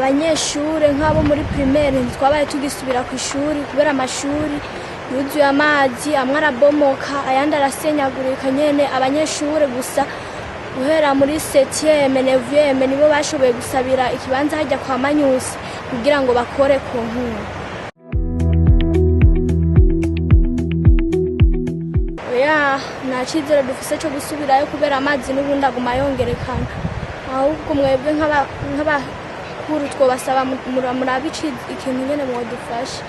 abanyeshure nk'abo muri primaire twabaye tugisubira ku ishuri kubera amashuri yuzuye amazi, amwe arabomoka ayandi arasenyagurika nyene. Abanyeshure gusa guhera muri 7e 9e nibo bashoboye gusabira ikibanza hajya kwa Manyusi kugira ngo bakore ku nkuru. Nta cyizere dufise cyo gusubirayo kubera amazi n'ubundi aguma yongerekana. Ahubwo mwebwe nk'abakuru twobasaba murabici ikintu nyene mwodufasha.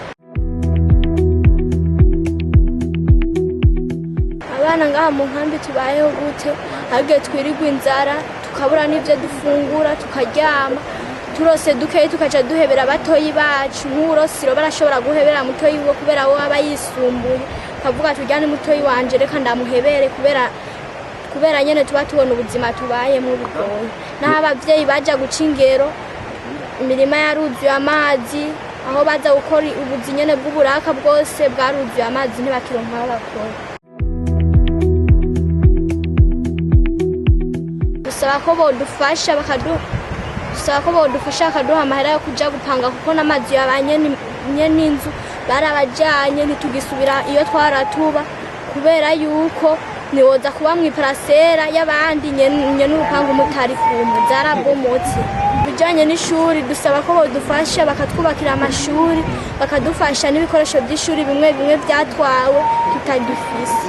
Abana ngaha mu nkambi tubayeho gute? Hage twirigwa inzara tukabura n'ivyo dufungura tukaryama, turose dukeyi tukaca duhebera batoyi bacu. Nk'urosiro barashobora guhebera mutoyi wo kubera wo aba yisumbuye, kavuga tujyane mutoyi wanje reka ndamuhebere kubera nyene tuba tubona ubuzima tubayemo bigoye. Naho abavyeyi baja guca ingero, imirima yaruzuye amazi, aho baza gukora ubuzi nyene bw'uburaka bwose bwaruzuye amazi ntibakironka aho bakora. Dusaba ko bodufasha bakaduha amahera yo kuja gupanga kuko n'amazi yabanye n'inzu barabajanye ntitugisubira iyo twaratuba kubera yuko niwoza kuba mw'iparasera y'abandi nye n'urupangu mutari kumwe zarabomotse. Bijanye n'ishuri dusaba ko bodufasha bakatwubakira amashuri, bakadufasha n'ibikoresho by'ishuri bimwe byatwawe tutagifise.